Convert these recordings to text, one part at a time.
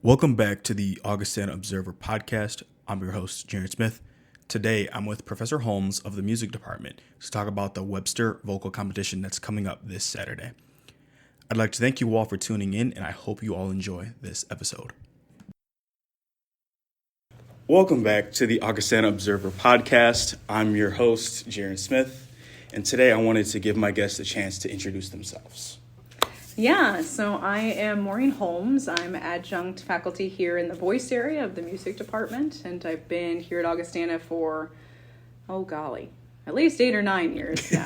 Welcome back to the Augustana Observer Podcast. I'm your host, Jaren Smith. Today, I'm with Professor Holmes of the Music Department to talk about the Webster Vocal Competition that's coming up this Saturday. I'd like to thank you all for tuning in, and I hope you all enjoy this episode. Welcome back to the Augustana Observer Podcast. I'm your host, Jaren Smith, and today I wanted to give my guests a chance to introduce themselves. Yeah, so I am Maureen Holmes. I'm adjunct faculty here in the voice area of the music department, and I've been here at Augustana for, at least 8 or 9 years now.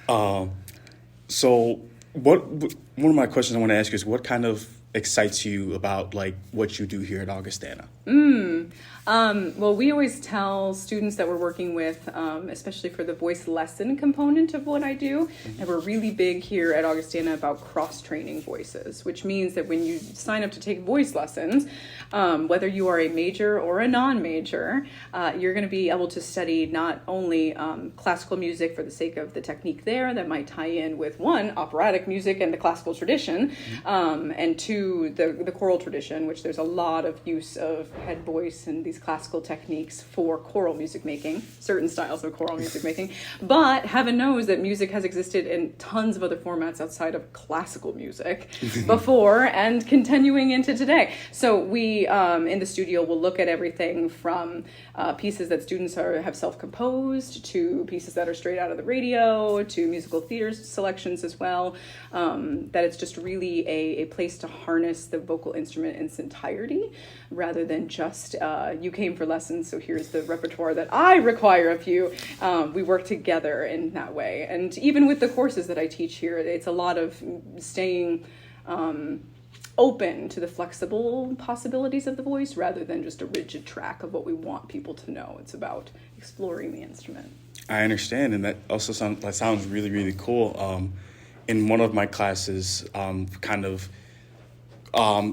Yeah. So one of my questions I want to ask you is, what kind of excites you about what you do here at Augustana? Well, we always tell students that we're working with, especially for the voice lesson component of what I do, and we're really big here at Augustana about cross-training voices, which means that when you sign up to take voice lessons, whether you are a major or a non-major, you're going to be able to study not only classical music for the sake of the technique there that might tie in with, one, operatic music and the classical tradition, and two, the choral tradition, which there's a lot of use of head voice and these classical techniques for choral music making, certain styles of choral music making. But heaven knows that music has existed in tons of other formats outside of classical music before and continuing into today. So we, in the studio, will look at everything from pieces that students have self-composed to pieces that are straight out of the radio to musical theater selections as well. That it's just really a place to harness the vocal instrument in its entirety rather than just you came for lessons, so here's the repertoire that I require of you. We work together in that way. And even with the courses that I teach here, it's a lot of staying open to the flexible possibilities of the voice rather than just a rigid track of what we want people to know. It's about exploring the instrument. I understand, and that also sounds really, really cool. In one of my classes,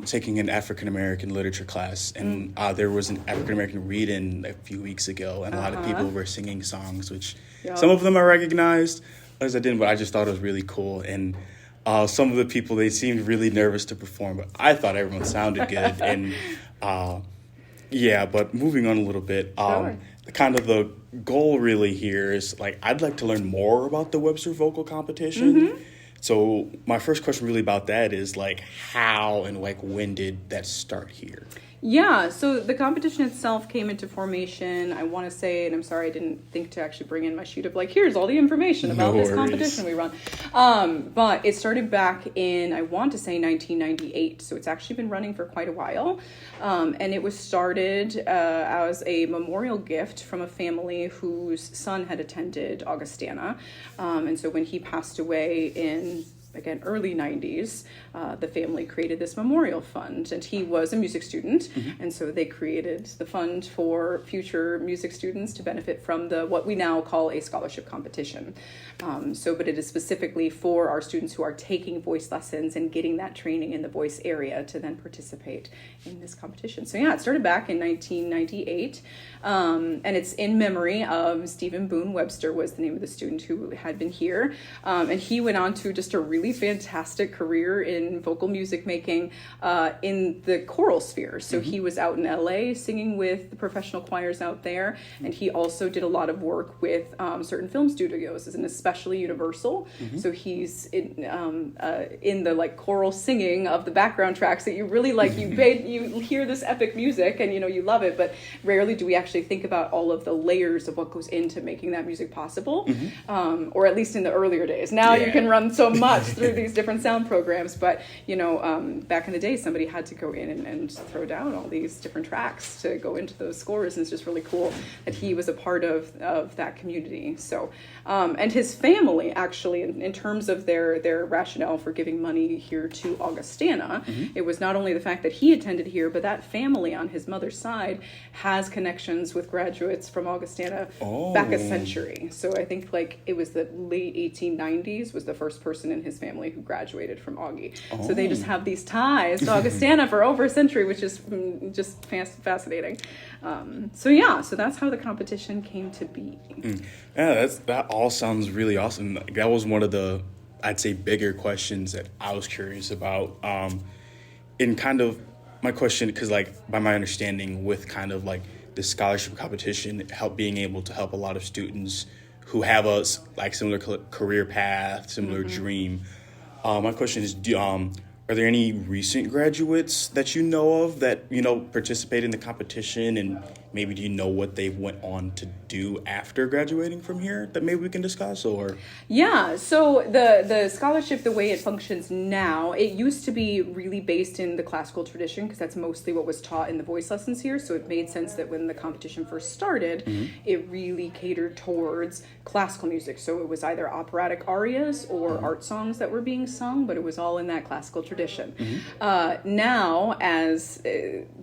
taking an African-American literature class, and there was an African-American read-in a few weeks ago, and a lot of people were singing songs, which some of them I recognized, others I didn't, but I just thought it was really cool. And some of the people, they seemed really nervous to perform, but I thought everyone sounded good. And but moving on a little bit, the goal really here is, I'd like to learn more about the Webster Vocal Competition. So my first question really about that is how and when did that start here? Yeah, so the competition itself came into formation, I want to say, and I'm sorry I didn't think to actually bring in my sheet of here's all the information about this competition we run. But it started back in, I want to say 1998, so it's actually been running for quite a while. And it was started as a memorial gift from a family whose son had attended Augustana. And so when he passed away in early 90s, the family created this memorial fund, and he was a music student, and so they created the fund for future music students to benefit from what we now call a scholarship competition. But it is specifically for our students who are taking voice lessons and getting that training in the voice area to then participate in this competition. So it started back in 1998, and it's in memory of Stephen Boone Webster was the name of the student who had been here, and he went on to just a really fantastic career in vocal music making in the choral sphere. So he was out in LA singing with the professional choirs out there, and he also did a lot of work with certain film studios, and especially Universal. So he's in the choral singing of the background tracks that you really you hear this epic music and you love it, but rarely do we actually think about all of the layers of what goes into making that music possible, or at least in the earlier days. Now you can run so much through these different sound programs, but back in the day somebody had to go in and throw down all these different tracks to go into those scores, and it's just really cool that he was a part of that community. So and his family actually, in terms of their rationale for giving money here to Augustana, it was not only the fact that he attended here, but that family on his mother's side has connections with graduates from Augustana back a century. So I think it was the late 1890s was the first person in his family who graduated from Augie. So they just have these ties to Augustana for over a century, which is just fascinating. So that's how the competition came to be. Yeah, that all sounds really awesome. That was one of the I'd say, bigger questions that I was curious about. In kind of my question, because like by my understanding with kind of like the scholarship competition, being able to help a lot of students who have a like similar career path, similar dream. My question is, are there any recent graduates that you know of that, participate in the competition, and maybe do you know what they went on to do after graduating from here that maybe we can discuss? Or yeah, so the scholarship, the way it functions now, it used to be really based in the classical tradition because that's mostly what was taught in the voice lessons here. So it made sense that when the competition first started, it really catered towards classical music. So it was either operatic arias or art songs that were being sung, but it was all in that classical tradition. Now, as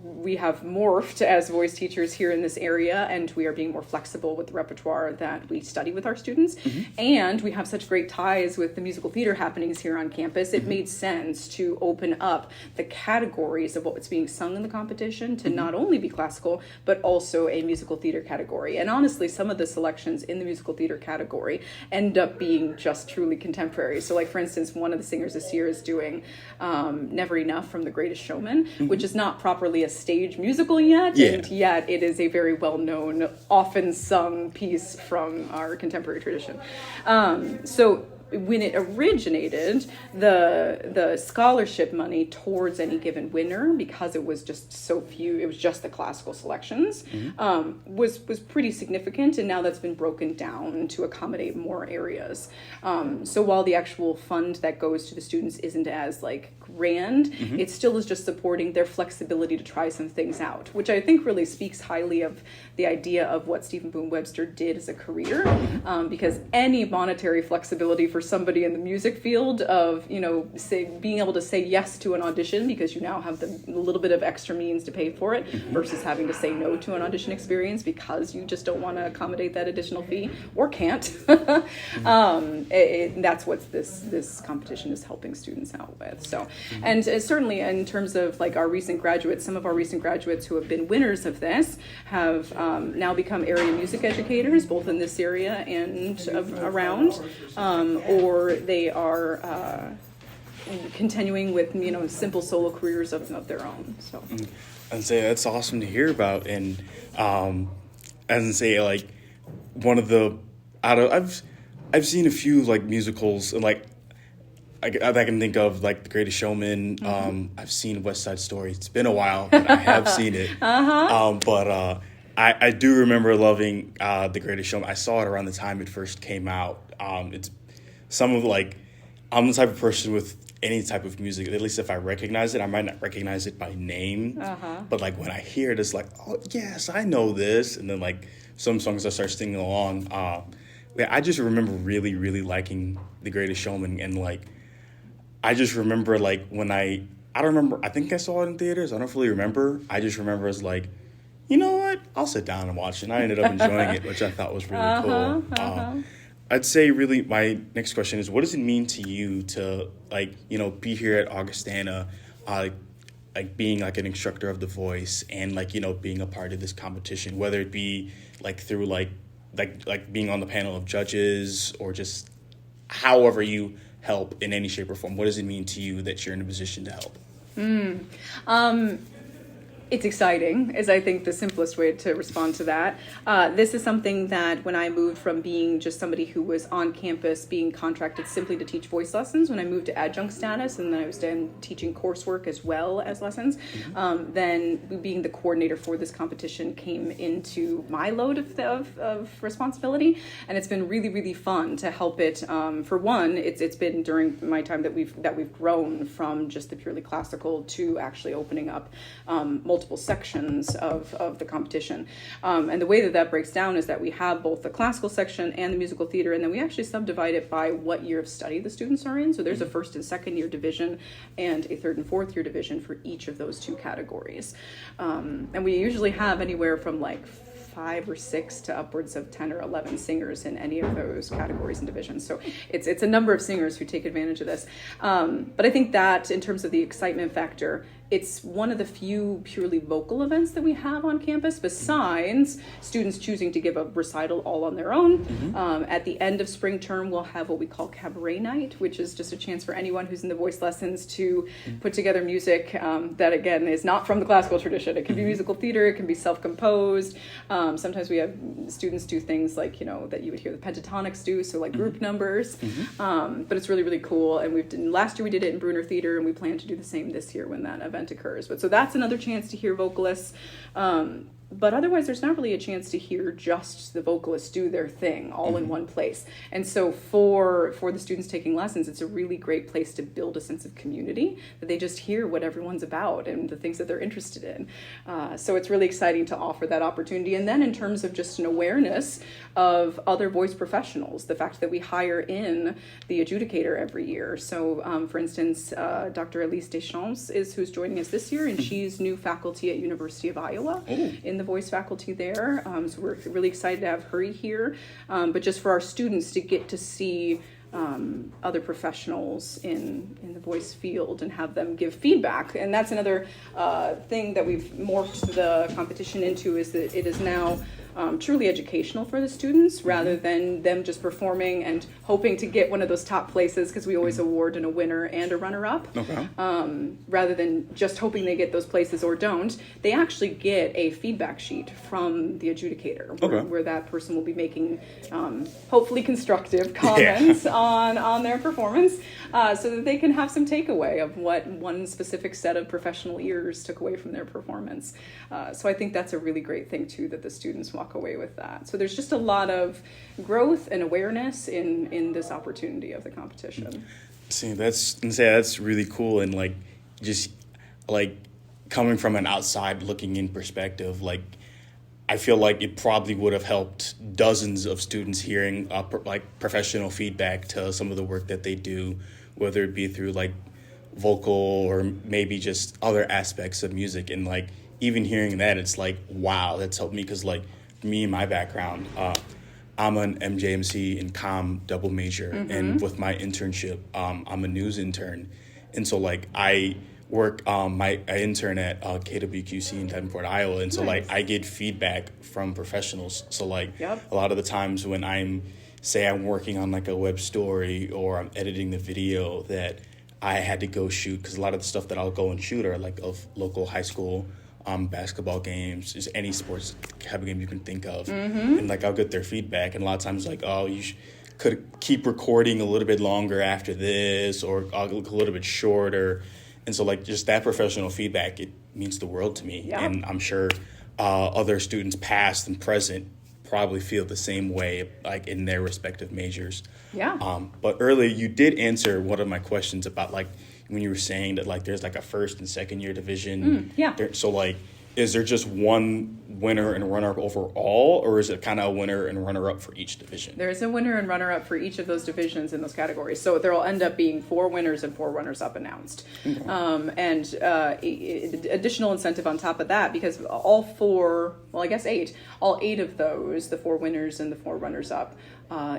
we have morphed as voice teachers here in this area, and we are being more flexible with the repertoire that we study with our students, and we have such great ties with the musical theater happenings here on campus, it made sense to open up the categories of what's being sung in the competition to not only be classical, but also a musical theater category. And honestly, some of the selections in the musical theater category end up being just truly contemporary. So like, for instance, one of the singers this year is doing Never Enough from The Greatest Showman, which is not properly a stage musical yet, and yet it is a very well-known, often sung piece from our contemporary tradition. So when it originated, the scholarship money towards any given winner, because it was just so few, it was just the classical selections, was pretty significant, and now that's been broken down to accommodate more areas. So while the actual fund that goes to the students isn't as like grand, it still is just supporting their flexibility to try some things out, which I think really speaks highly of the idea of what Stephen Boone Webster did as a career, because any monetary flexibility for somebody in the music field of, being able to say yes to an audition because you now have the little bit of extra means to pay for it versus having to say no to an audition experience because you just don't want to accommodate that additional fee or can't. That's what this competition is helping students out with. So, and certainly in terms of like our recent graduates, some of our recent graduates who have been winners of this have now become area music educators, both in this area and around, or they are continuing with simple solo careers of their own. So I'd say that's awesome to hear about. And as I say, like one of the I've seen a few like musicals, and like I can think of like The Greatest Showman. I've seen West Side Story. It's been a while, but I have seen it. But I do remember loving The Greatest Showman. I saw it around the time it first came out. It's some of like, I'm the type of person with any type of music, at least if I recognize it, I might not recognize it by name, but like when I hear it, it's like, oh yes, I know this. And then like some songs I start singing along. I just remember really, really liking The Greatest Showman. And like, I just remember like when I don't remember, I think I saw it in theaters. I don't really remember. I just remember as like, you know what, I'll sit down and watch it. And I ended up enjoying it, which I thought was really cool. I'd say really my next question is, what does it mean to you to like, be here at Augustana, like being like an instructor of the voice and like, being a part of this competition, whether it be like through like being on the panel of judges or just however you help in any shape or form. What does it mean to you that you're in a position to help? It's exciting, is I think the simplest way to respond to that. This is something that when I moved from being just somebody who was on campus being contracted simply to teach voice lessons, when I moved to adjunct status and then I was then teaching coursework as well as lessons, then being the coordinator for this competition came into my load of responsibility. And it's been really, really fun to help it. For one, it's been during my time that we've grown from just the purely classical to actually opening up multiple sections of the competition. And the way that breaks down is that we have both the classical section and the musical theater, and then we actually subdivide it by what year of study the students are in. So there's a first and second year division and a third and fourth year division for each of those two categories. And we usually have anywhere from like 5 or 6 to upwards of 10 or 11 singers in any of those categories and divisions. So it's a number of singers who take advantage of this. But I think that in terms of the excitement factor, it's one of the few purely vocal events that we have on campus, besides students choosing to give a recital all on their own. At the end of spring term, we'll have what we call cabaret night, which is just a chance for anyone who's in the voice lessons to put together music that, again, is not from the classical tradition. It can be musical theater, it can be self-composed. Sometimes we have students do things like, that you would hear the pentatonics do, so like group numbers. But it's really, really cool. And last year we did it in Bruner Theater, and we plan to do the same this year when that event occurs. But so that's another chance to hear vocalists. But otherwise, there's not really a chance to hear just the vocalists do their thing all in one place. And so for the students taking lessons, it's a really great place to build a sense of community, that they just hear what everyone's about and the things that they're interested in. So it's really exciting to offer that opportunity. And then in terms of just an awareness of other voice professionals, the fact that we hire in the adjudicator every year. So for instance, Dr. Elise Deschamps is who's joining us this year, and she's new faculty at University of Iowa in the voice faculty there. So we're really excited to have her here. But just for our students to get to see other professionals in the voice field and have them give feedback. And that's another thing that we've morphed the competition into, is that it is now truly educational for the students, rather than them just performing and hoping to get one of those top places, because we always award a winner and a runner-up. Rather than just hoping they get those places or don't, they actually get a feedback sheet from the adjudicator where that person will be making hopefully constructive comments on their performance, so that they can have some takeaway of what one specific set of professional ears took away from their performance. So I think that's a really great thing too, that the students walk away with that. So there's just a lot of growth and awareness in this opportunity of the competition. See, that's really cool. And just coming from an outside looking in perspective, I feel like it probably would have helped dozens of students hearing professional feedback to some of the work that they do, whether it be through vocal or maybe just other aspects of music. And even hearing that, it's wow, that's helped me, because me and my background, I'm an MJMC and comm double major, and with my internship, I'm a news intern, and so I work I intern at KWQC in Davenport, Iowa, and so I get feedback from professionals. So a lot of the times when I'm working on a web story, or I'm editing the video that I had to go shoot, because a lot of the stuff that I'll go and shoot are of local high school basketball games, just any sports type of game you can think of. And I'll get their feedback, and a lot of times you could keep recording a little bit longer after this, or I'll look a little bit shorter. And so just that professional feedback, it means the world to me. And I'm sure other students past and present probably feel the same way, in their respective majors. But earlier you did answer one of my questions about when you were saying that there's a first and second year division. So is there just one winner and runner-up overall, or is it kind of a winner and runner-up for each division? There's a winner and runner-up for each of those divisions in those categories. So there'll end up being 4 winners and 4 runners-up announced. And additional incentive on top of that, because all 8 of those, the 4 winners and the 4 runners-up,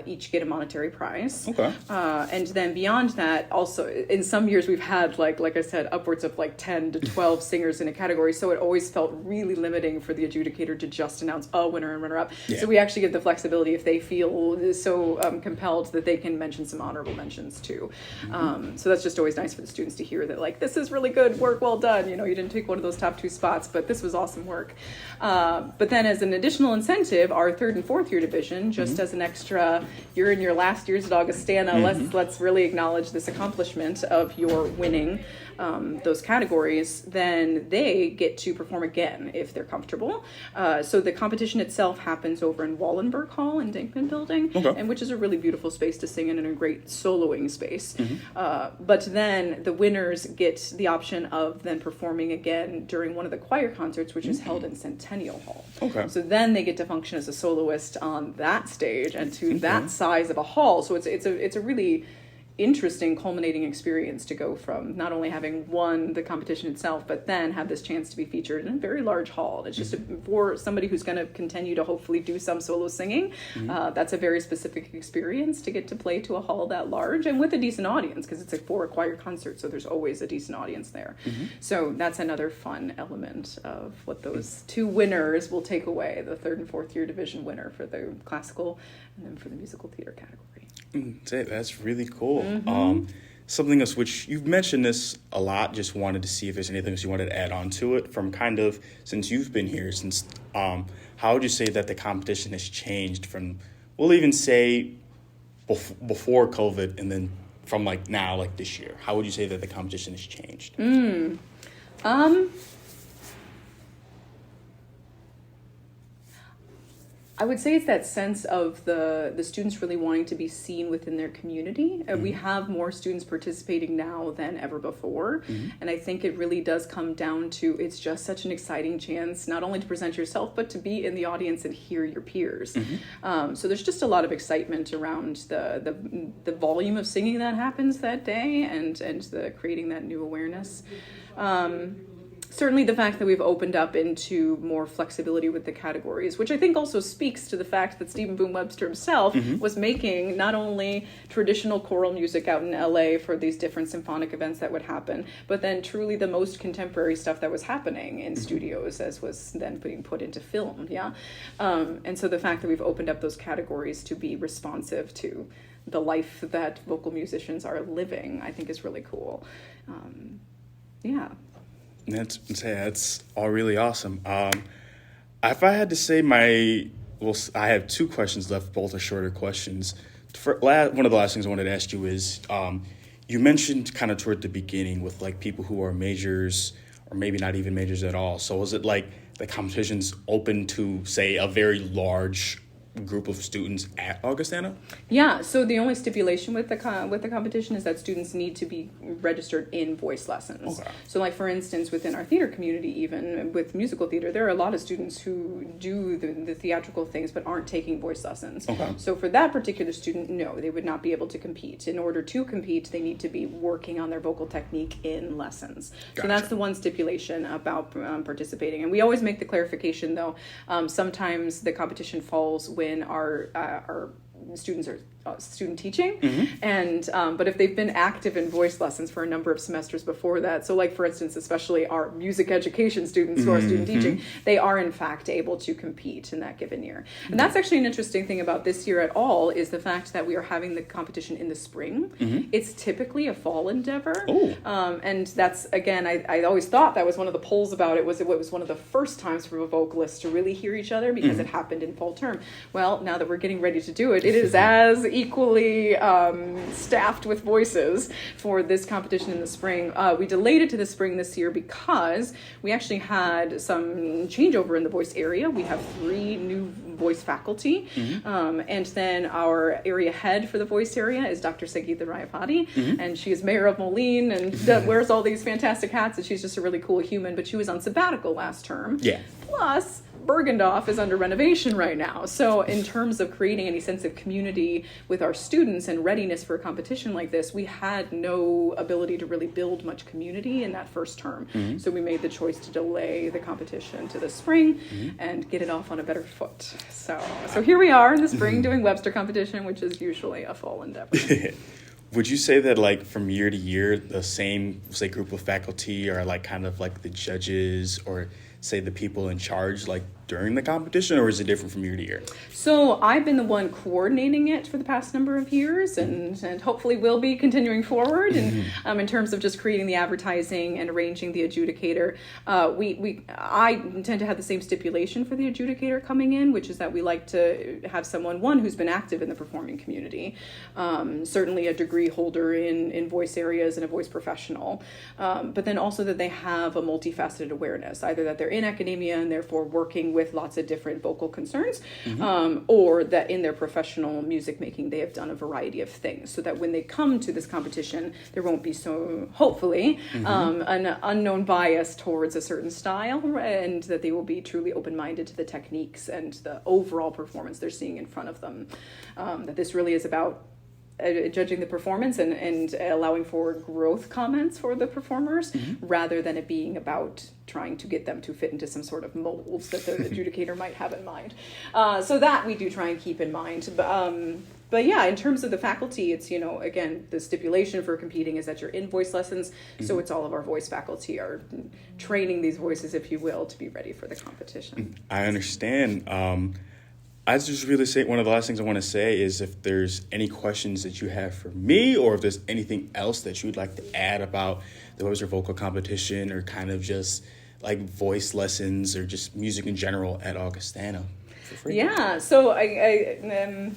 each get a monetary prize. And then beyond that, also in some years we've had like I said, upwards of 10 to 12 singers in a category. So it always felt really limiting for the adjudicator to just announce a winner and runner-up. So we actually give the flexibility, if they feel so compelled, that they can mention some honorable mentions too. So that's just always nice for the students to hear that this is really good work, well done. You didn't take one of those top 2 spots, but this was awesome work. But then as an additional incentive, our 3rd and 4th year division, just as an extra, you're in your last years at Augustana, let's really acknowledge this accomplishment of your winning those categories, then they get to perform again if they're comfortable. So the competition itself happens over in Wallenberg Hall in Dinkman Building, and which is a really beautiful space to sing in and a great soloing space. But then the winners get the option of then performing again during one of the choir concerts, which is held in Centennial Hall. So then they get to function as a soloist on that stage and to that size of a hall. So it's a really interesting culminating experience to go from not only having won the competition itself, but then have this chance to be featured in a very large hall. It's just for somebody who's going to continue to hopefully do some solo singing. That's a very specific experience to get to play to a hall that large and with a decent audience, because it's a 4 choir concert, so there's always a decent audience there. So that's another fun element of what those 2 winners will take away, the 3rd and 4th year division winner for the classical and then for the musical theater category. That's really cool. Something else, which you've mentioned this a lot, just wanted to see if there's anything else you wanted to add on to it from kind of, since you've been here, since how would you say that the competition has changed from, we'll even say before COVID, and then from like now, like this year, how would you say that the competition has changed? I would say it's that sense of the students really wanting to be seen within their community. We have more students participating now than ever before. And I think it really does come down to, it's just such an exciting chance, not only to present yourself, but to be in the audience and hear your peers. So there's just a lot of excitement around the volume of singing that happens that day and the creating that new awareness. Certainly the fact that we've opened up into more flexibility with the categories, which I think also speaks to the fact that Stephen Boone Webster himself was making not only traditional choral music out in LA for these different symphonic events that would happen, but then truly the most contemporary stuff that was happening in studios as was then being put into film. And so the fact that we've opened up those categories to be responsive to the life that vocal musicians are living, I think is really cool. That's all really awesome. If I had to say I have 2 questions left, both are shorter questions. One of the last things I wanted to ask you is, you mentioned kind of toward the beginning with like people who are majors or maybe not even majors at all. So is it like the competition's open to, say, a very large group of students at Augustana? Yeah, so the only stipulation with the competition is that students need to be registered in voice lessons. Okay. So like for instance, within our theater community, even with musical theater, there are a lot of students who do the theatrical things but aren't taking voice lessons. Okay. So for that particular student, no, they would not be able to compete. In order to compete, they need to be working on their vocal technique in lessons. Gotcha. So that's the one stipulation about participating. And we always make the clarification though, sometimes the competition falls when our students are student teaching, and but if they've been active in voice lessons for a number of semesters before that, so like for instance, especially our music education students who are student teaching, they are in fact able to compete in that given year. And that's actually an interesting thing about this year at all, is the fact that we are having the competition in the spring. It's typically a fall endeavor. And that's, again, I always thought that was one of the polls about it was one of the first times for vocalists to really hear each other because it happened in fall term. Well, now that we're getting ready to do it, it is as equally staffed with voices for this competition in the spring. We delayed it to the spring this year because we actually had some changeover in the voice area. We have 3 new voice faculty, and then our area head for the voice area is Dr. Sangeeta Rayapati, and she is mayor of Moline and wears all these fantastic hats, and she's just a really cool human, but she was on sabbatical last term. Plus, Bergendorf is under renovation right now. So in terms of creating any sense of community with our students and readiness for a competition like this, we had no ability to really build much community in that first term. So we made the choice to delay the competition to the spring and get it off on a better foot. So here we are in the spring doing Webster competition, which is usually a fall endeavor. Would you say that like from year to year, the same, say, group of faculty are like kind of like the judges or say the people in charge like during the competition, or is it different from year to year? So I've been the one coordinating it for the past number of years, and hopefully will be continuing forward. And in terms of just creating the advertising and arranging the adjudicator, I tend to have the same stipulation for the adjudicator coming in, which is that we like to have someone who's been active in the performing community, certainly a degree holder in voice areas and a voice professional, but then also that they have a multifaceted awareness, either that they're in academia and therefore working with lots of different vocal concerns, or that in their professional music making they have done a variety of things, so that when they come to this competition there won't be so, hopefully, an unknown bias towards a certain style, and that they will be truly open-minded to the techniques and the overall performance they're seeing in front of them. That this really is about judging the performance and allowing for growth comments for the performers, rather than it being about trying to get them to fit into some sort of molds that the adjudicator might have in mind. So that we do try and keep in mind. But yeah, in terms of the faculty, it's, again, the stipulation for competing is that you're in voice lessons. So it's all of our voice faculty are training these voices, if you will, to be ready for the competition. I understand. I just really say one of the last things I want to say is if there's any questions that you have for me, or if there's anything else that you'd like to add about the Webster Vocal Competition, or kind of just like voice lessons or just music in general at Augustana. Feel free. Yeah, so I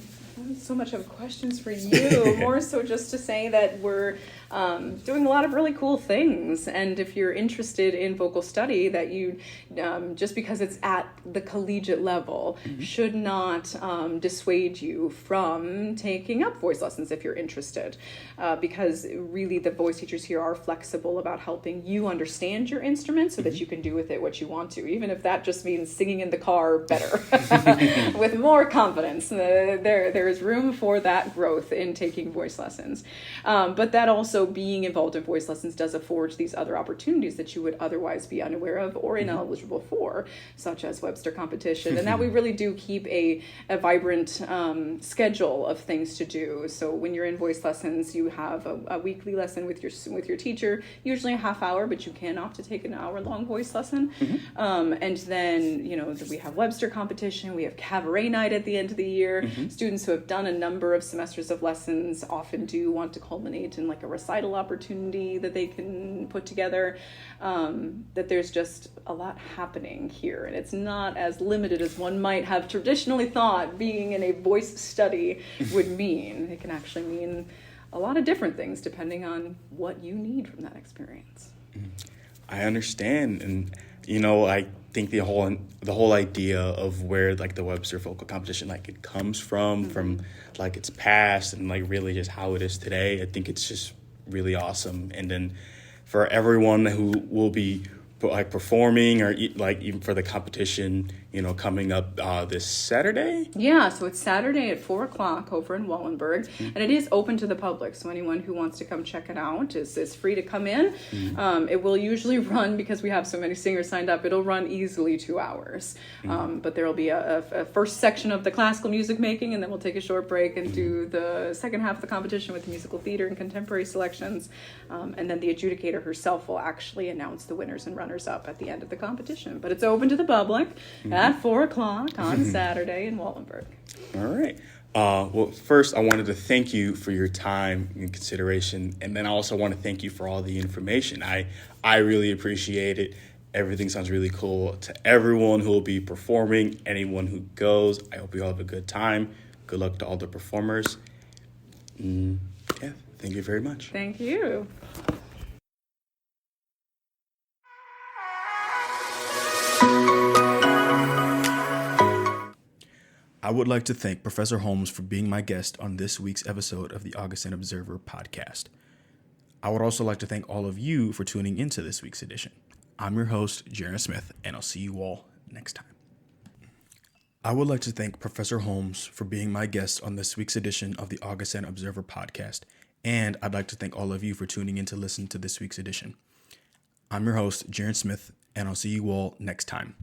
so much of questions for you, more so just to say that we're doing a lot of really cool things, and if you're interested in vocal study, that you just because it's at the collegiate level should not dissuade you from taking up voice lessons if you're interested, because really the voice teachers here are flexible about helping you understand your instrument so that you can do with it what you want to, even if that just means singing in the car better with more confidence. There is room for that growth in taking voice lessons, but that also being involved in voice lessons does afford these other opportunities that you would otherwise be unaware of or ineligible for, such as Webster competition, and that we really do keep a vibrant schedule of things to do. So when you're in voice lessons, you have a weekly lesson with your teacher, usually a half hour, but you can opt to take an hour-long voice lesson. And then we have Webster competition, we have cabaret night at the end of the year. Students who have done a number of semesters of lessons often do want to culminate in like a recital opportunity that they can put together. That there's just a lot happening here, and it's not as limited as one might have traditionally thought being in a voice study would mean. It can actually mean a lot of different things depending on what you need from that experience. I understand, and I think the whole idea of where like the Webster Vocal Competition like it comes from like its past, and like really just how it is today. I think it's just really awesome. And then for everyone who will be like performing, or like even for the competition, coming up this Saturday. Yeah, so it's Saturday at 4:00 over in Wallenberg, and it is open to the public. So anyone who wants to come check it out is free to come in. It will usually run, because we have so many singers signed up, it'll run easily 2 hours. But there will be a first section of the classical music making, and then we'll take a short break and do the second half of the competition with musical theater and contemporary selections. And then the adjudicator herself will actually announce the winners and runners up at the end of the competition. But it's open to the public at 4:00 on Saturday in Wallenberg. All right. Well, first, I wanted to thank you for your time and consideration, and then I also want to thank you for all the information. I really appreciate it. Everything sounds really cool. To everyone who will be performing, anyone who goes, I hope you all have a good time. Good luck to all the performers. Yeah, thank you very much. Thank you. I would like to thank Professor Holmes for being my guest on this week's episode of the Augustana Observer Podcast. I would also like to thank all of you for tuning into this week's edition. I'm your host, Jaren Smith, and I'll see you all next time. I would like to thank Professor Holmes for being my guest on this week's edition of the Augustana Observer Podcast, and I'd like to thank all of you for tuning in to listen to this week's edition. I'm your host, Jaren Smith, and I'll see you all next time.